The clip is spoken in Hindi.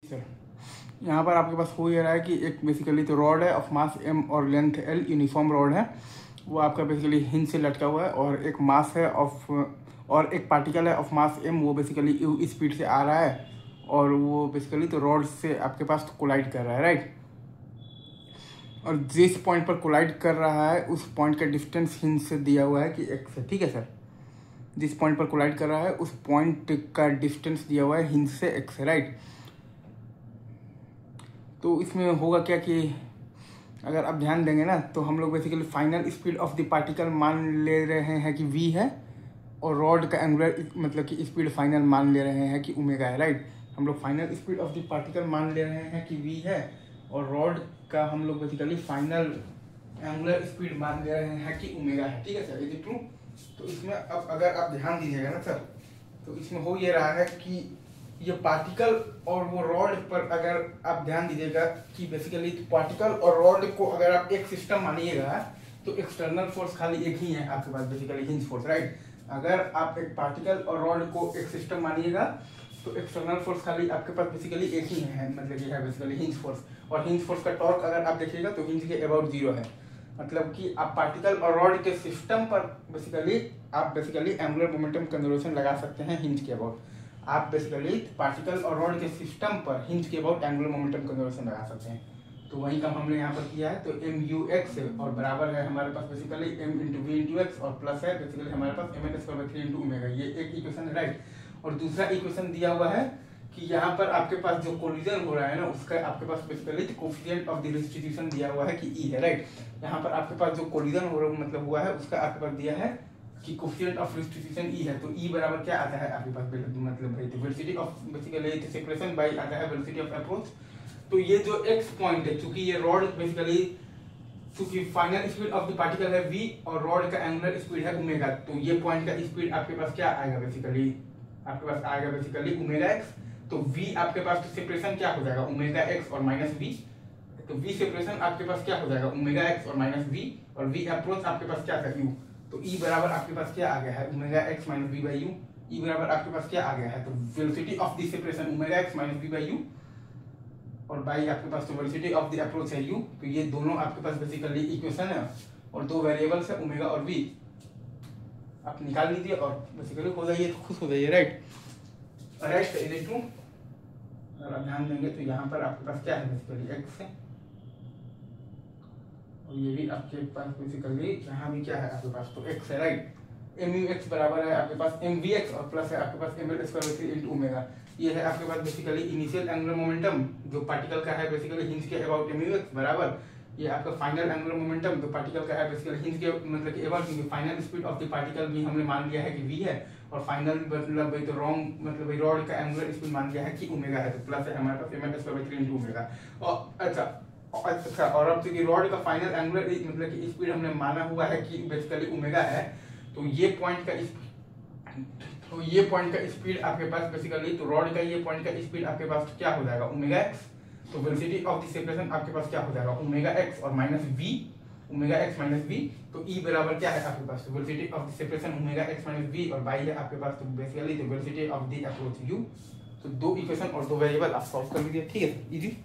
सर यहाँ पर आपके पास हो ये रहा है कि एक बेसिकली तो रॉड है ऑफ मास m और लेंथ l, यूनिफॉर्म रॉड है, वो आपका बेसिकली हिंज से लटका हुआ है, और एक मास है ऑफ और एक पार्टिकल है ऑफ मास m, वो बेसिकली u स्पीड से आ रहा है और वो बेसिकली तो रॉड से आपके पास कोलाइड कर रहा है, राइट। और जिस पॉइंट पर कोलाइड कर रहा है उस पॉइंट का डिस्टेंस हिंज से दिया हुआ है कि x है, ठीक है सर। जिस पॉइंट पर कोलाइड कर रहा है उस पॉइंट का डिस्टेंस दिया हुआ है हिंज से x है, राइट। तो इसमें होगा क्या कि अगर आप ध्यान देंगे ना तो हम लोग basically final speed of the particle मान ले रहे हैं कि v है, और रॉड का एंगुलर मतलब कि स्पीड फाइनल मान ले रहे हैं कि ओमेगा है, राइट। हम लोग final speed of the particle मान ले रहे हैं कि v है, और रॉड का हम लोग बेसिकली फाइनल एंगुलर स्पीड मान ले रहे हैं कि ओमेगा है, ठीक है सर। Is it true? तो इसमें अब अगर आप ध्यान दीजिएगा ना सर, तो इसमें हो ये रहा है कि ये पार्टिकल और वो रॉड पर अगर आप ध्यान दीजिएगा कि बेसिकली पार्टिकल और रॉड को अगर आप एक सिस्टम मानिएगा तो एक्सटर्नल फोर्स खाली एक ही है आपके पास, बेसिकली हिंज फोर्स, राइट। अगर आप एक पार्टिकल और रॉड को एक सिस्टम मानिएगा तो एक्सटर्नल फोर्स खाली आपके पास बेसिकली एक ही है, मतलब ये है बेसिकली हिंज फोर्स। और हिंज फोर्स का टॉर्क अगर आप देखिएगा तो हिंज के अबाउट 0 है, मतलब कि आप पार्टिकल और रॉड के सिस्टम पर बेसिकली एंगुलर मोमेंटम कंजर्वेशन लगा सकते हैं हिंज के अबाउट। आप बेसिकली पार्टिकल और रॉड के सिस्टम पर हिंज के अबाउट एंगुलर मोमेंटम कंजर्वेशन लगा सकते हैं। तो वही काम हमने यहाँ पर किया है। तो mu(x) है और बराबर है हमारे पास बेसिकली m × v(x) और प्लस है बेसिकली हमारे पास mn² 3 × ओमेगा। ये एक इक्वेशन है, राइट। और दूसरा इक्वेशन दिया हुआ है कि यहाँ पर आपके पास जो कोलिजन हो रहा है ना उसका आपके पास basically coefficient of the restitution दिया हुआ है कि ई है, राइट। यहाँ पर आपके पास जो कोलिजन हो रहा मतलब हुआ है उसका आपके पास दिया है कि कोफिशिएंट ऑफ रिस्टिट्यूशन ई है। तो ई बराबर क्या आता है आपके पास, मतलब velocity of basically separation by आता है वेलोसिटी ऑफ अप्रोच। तो ये जो एक्स पॉइंट है, चूंकि ये रॉड बेसिकली चूंकि final speed of the particle है v और रॉड का एंगुलर स्पीड है ओमेगा, तो ये पॉइंट का स्पीड आपके पास क्या आएगा, बेसिकली आपके पास आएगा बेसिकली ओमेगा x। तो v आपके पास सेपरेशन क्या हो जाएगा ओमेगा x और माइनस v। तो v सेपरेशन आपके पास क्या हो जाएगा ओमेगा x और माइनस v, और v अप्रोच आपके पास क्या था u। तो e बराबर आपके पास क्या आ गया है omega x minus v by u। e बराबर आपके पास क्या आ गया है, तो velocity of the separation omega x minus v by u, और बाई आपके पास तो वेलोसिटी ऑफ द अप्रोच है u। तो ये दोनों आपके पास बेसिकली इक्वेशन है और दो वेरिएबल्स है ओमेगा और v। आप निकाल लीजिए और बेसिकली हो जाइए, खुश हो जाइए, right. Right, is it true? अगर आप ध्यान देंगे तो यहाँ पर आपके पास क्या है बेसिकली x है, और ये भी आपके पास बेसिकली यहाँ भी क्या है आपके पास तो x है, राइट। mu(x) बराबर है आपके पास mv(x) और प्लस है आपके पास ml² 3 × ओमेगा। ये है आपके पास बेसिकली इनिशियल एंगुलर मोमेंटम जो पार्टिकल का है बेसिकली हिंज के अबाउट mu(x) बराबर ये आपका फाइनल एंगुलर मोमेंटम जो पार्टिकल का है बेसिकली हिंज के मतलब कि अबाउट, क्योंकि final speed of the particle भी हमने मान लिया है कि v है, और फाइनल मतलब तो रॉन्ग मतलब रॉड का एंगुलर स्पीड मान लिया है कि ओमेगा है, तो प्लस है हमारे पास ml² 3 × ओमेगा। और अच्छा, और अब चूंकि रॉड का फाइनल एंगुलर मतलब कि स्पीड हमने माना हुआ है कि बेसिकली ओमेगा है, तो ये पॉइंट का स्पीड आपके पास बेसिकली तो रॉड का ये पॉइंट का स्पीड आपके पास क्या हो जाएगा ओमेगा x। तो वेलोसिटी ऑफ द सेपरेशन आपके पास क्या हो जाएगा ओमेगा x और minus v, omega x minus v। तो e बराबर क्या है आपके पास, तो velocity of the separation omega x minus v, और बाई है आपके पास तो बेसिकली तो velocity of the approach u। तो दो इक्वेशन और दो वेरिएबल आप सॉल्व कर लीजिए, ठीक है, इजी।